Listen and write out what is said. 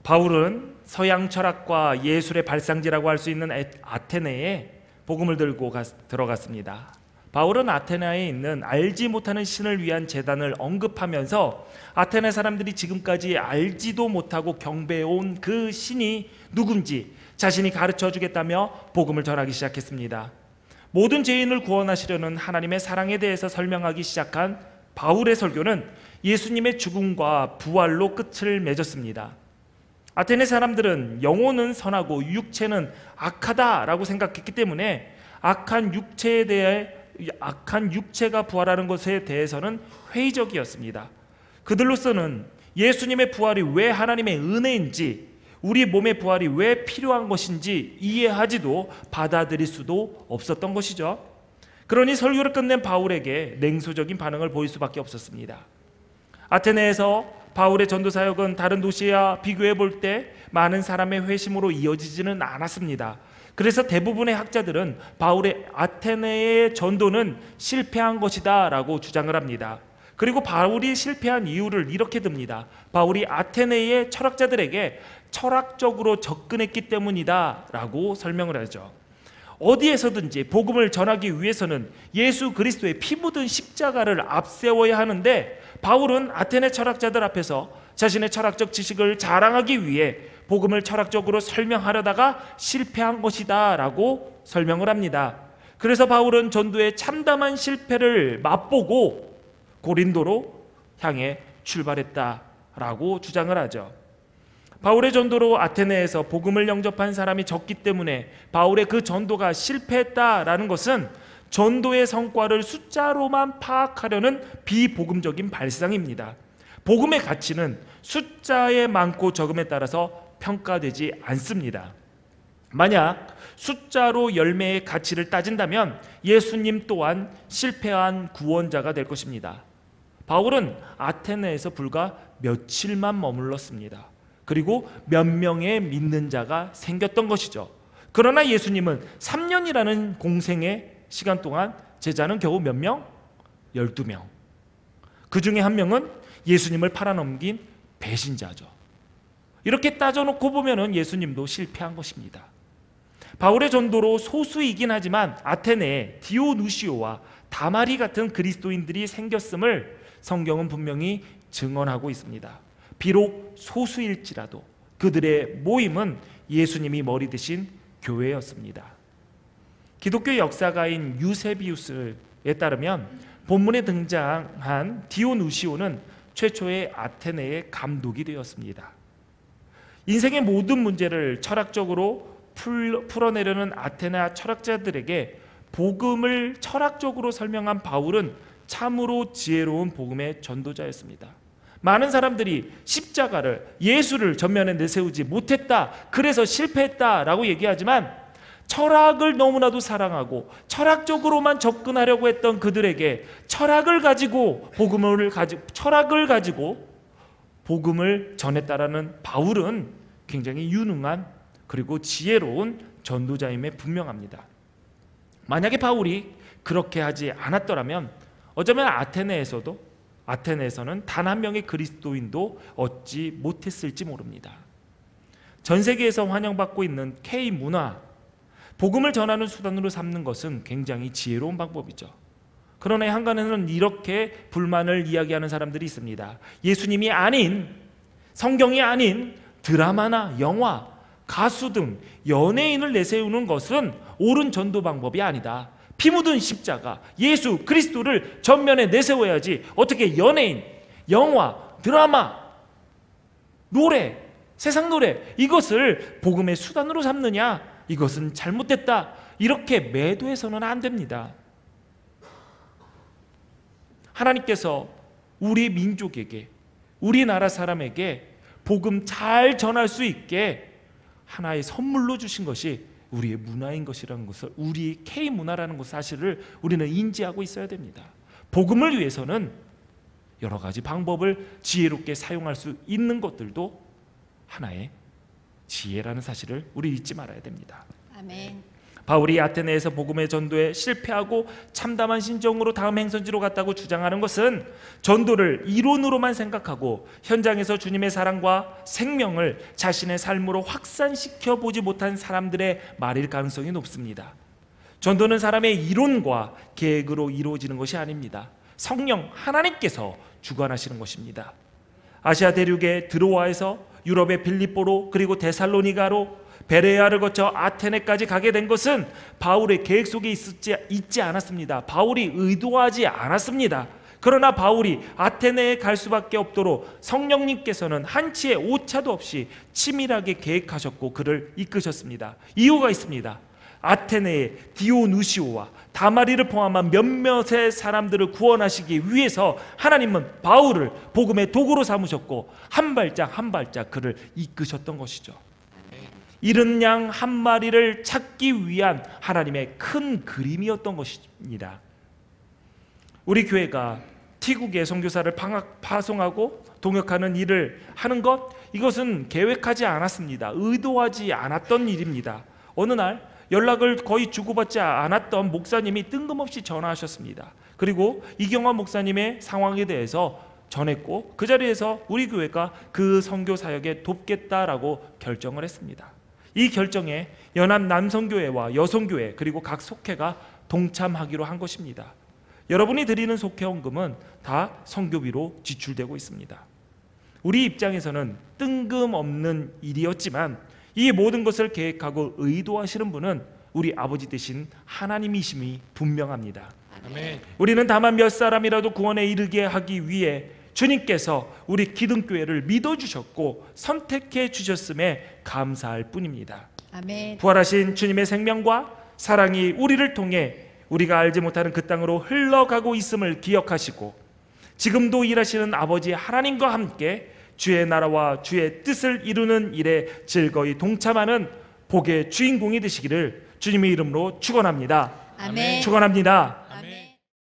바울은 서양 철학과 예술의 발상지라고 할 수 있는 아테네에 복음을 들고 들어갔습니다. 바울은 아테네에 있는 알지 못하는 신을 위한 제단을 언급하면서 아테네 사람들이 지금까지 알지도 못하고 경배해온 그 신이 누군지 자신이 가르쳐 주겠다며 복음을 전하기 시작했습니다. 모든 죄인을 구원하시려는 하나님의 사랑에 대해서 설명하기 시작한 바울의 설교는 예수님의 죽음과 부활로 끝을 맺었습니다. 아테네 사람들은 영혼은 선하고 육체는 악하다라고 생각했기 때문에 악한 육체가 부활하는 것에 대해서는 회의적이었습니다. 그들로서는 예수님의 부활이 왜 하나님의 은혜인지, 우리 몸의 부활이 왜 필요한 것인지 이해하지도 받아들일 수도 없었던 것이죠. 그러니 설교를 끝낸 바울에게 냉소적인 반응을 보일 수밖에 없었습니다. 아테네에서 바울의 전도 사역은 다른 도시와 비교해 볼 때 많은 사람의 회심으로 이어지지는 않았습니다. 그래서 대부분의 학자들은 바울의 아테네의 전도는 실패한 것이다 라고 주장을 합니다. 그리고 바울이 실패한 이유를 이렇게 듭니다. 바울이 아테네의 철학자들에게 철학적으로 접근했기 때문이다 라고 설명을 하죠. 어디에서든지 복음을 전하기 위해서는 예수 그리스도의 피 묻은 십자가를 앞세워야 하는데, 바울은 아테네 철학자들 앞에서 자신의 철학적 지식을 자랑하기 위해 복음을 철학적으로 설명하려다가 실패한 것이다 라고 설명을 합니다. 그래서 바울은 전도의 참담한 실패를 맛보고 고린도로 향해 출발했다라고 주장을 하죠. 바울의 전도로 아테네에서 복음을 영접한 사람이 적기 때문에 바울의 그 전도가 실패했다라는 것은 전도의 성과를 숫자로만 파악하려는 비복음적인 발상입니다. 복음의 가치는 숫자의 많고 적음에 따라서 평가되지 않습니다. 만약 숫자로 열매의 가치를 따진다면 예수님 또한 실패한 구원자가 될 것입니다. 바울은 아테네에서 불과 며칠만 머물렀습니다. 그리고 몇 명의 믿는 자가 생겼던 것이죠. 그러나 예수님은 3년이라는 공생의 시간 동안 제자는 겨우 몇 명? 12명. 그 중에 한 명은 예수님을 팔아넘긴 배신자죠. 이렇게 따져놓고 보면 예수님도 실패한 것입니다. 바울의 전도로 소수이긴 하지만 아테네에 디오누시오와 다마리 같은 그리스도인들이 생겼음을 성경은 분명히 증언하고 있습니다. 비록 소수일지라도 그들의 모임은 예수님이 머리 드신 교회였습니다. 기독교 역사가인 유세비우스에 따르면 본문에 등장한 디오누시오는 최초의 아테네의 감독이 되었습니다. 인생의 모든 문제를 철학적으로 풀어내려는 아테네 철학자들에게 복음을 철학적으로 설명한 바울은 참으로 지혜로운 복음의 전도자였습니다. 많은 사람들이 십자가를, 예수를 전면에 내세우지 못했다, 그래서 실패했다라고 얘기하지만 철학을 너무나도 사랑하고 철학적으로만 접근하려고 했던 그들에게 철학을 가지고 복음을 전했다라는 바울은 굉장히 유능한 그리고 지혜로운 전도자임에 분명합니다. 만약에 바울이 그렇게 하지 않았더라면 어쩌면 아테네에서는 단 한 명의 그리스도인도 얻지 못했을지 모릅니다. 전 세계에서 환영받고 있는 K문화, 복음을 전하는 수단으로 삼는 것은 굉장히 지혜로운 방법이죠. 그러나 한간에는 이렇게 불만을 이야기하는 사람들이 있습니다. 예수님이 아닌, 성경이 아닌 드라마나 영화, 가수 등 연예인을 내세우는 것은 옳은 전도 방법이 아니다. 피 묻은 십자가, 예수 그리스도를 전면에 내세워야지 어떻게 연예인, 영화, 드라마, 노래, 세상 노래 이것을 복음의 수단으로 삼느냐? 이것은 잘못됐다. 이렇게 매도해서는 안 됩니다. 하나님께서 우리 민족에게, 우리나라 사람에게 복음 잘 전할 수 있게 하나의 선물로 주신 것이 우리의 문화인 것이라는 것을, 우리 K문화라는 것 사실을 우리는 인지하고 있어야 됩니다. 복음을 위해서는 여러 가지 방법을 지혜롭게 사용할 수 있는 것들도 하나의 지혜라는 사실을 우리 잊지 말아야 됩니다. 아멘. 바울이 아테네에서 복음의 전도에 실패하고 참담한 심정으로 다음 행선지로 갔다고 주장하는 것은 전도를 이론으로만 생각하고 현장에서 주님의 사랑과 생명을 자신의 삶으로 확산시켜 보지 못한 사람들의 말일 가능성이 높습니다. 전도는 사람의 이론과 계획으로 이루어지는 것이 아닙니다. 성령 하나님께서 주관하시는 것입니다. 아시아 대륙의 드로아에서 유럽의 빌립보로 그리고 데살로니가로 베레아를 거쳐 아테네까지 가게 된 것은 바울의 계획 속에 있지 않았습니다. 바울이 의도하지 않았습니다. 그러나 바울이 아테네에 갈 수밖에 없도록 성령님께서는 한치의 오차도 없이 치밀하게 계획하셨고 그를 이끄셨습니다. 이유가 있습니다. 아테네의 디오누시오와 다마리를 포함한 몇몇의 사람들을 구원하시기 위해서 하나님은 바울을 복음의 도구로 삼으셨고 한 발짝 한 발짝 그를 이끄셨던 것이죠. 잃은 양 한 마리를 찾기 위한 하나님의 큰 그림이었던 것입니다. 우리 교회가 티국에 선교사를 파송하고 동역하는 일을 하는 것, 이것은 계획하지 않았습니다. 의도하지 않았던 일입니다. 어느 날 연락을 거의 주고받지 않았던 목사님이 뜬금없이 전화하셨습니다. 그리고 이경환 목사님의 상황에 대해서 전했고 그 자리에서 우리 교회가 그 선교 사역에 돕겠다라고 결정을 했습니다. 이 결정에 연합 남성교회와 여성교회 그리고 각 속회가 동참하기로 한 것입니다. 여러분이 드리는 속회원금은 다 선교비로 지출되고 있습니다. 우리 입장에서는 뜬금없는 일이었지만 이 모든 것을 계획하고 의도하시는 분은 우리 아버지 되신 하나님이심이 분명합니다. 아멘. 우리는 다만 몇 사람이라도 구원에 이르게 하기 위해 주님께서 우리 기둥교회를 믿어주셨고 선택해 주셨음에 감사할 뿐입니다. 아멘. 부활하신 주님의 생명과 사랑이 우리를 통해 우리가 알지 못하는 그 땅으로 흘러가고 있음을 기억하시고 지금도 일하시는 아버지 하나님과 함께 주의 나라와 주의 뜻을 이루는 일에 즐거이 동참하는 복의 주인공이 되시기를 주님의 이름으로 축원합니다. 아멘. 축원합니다.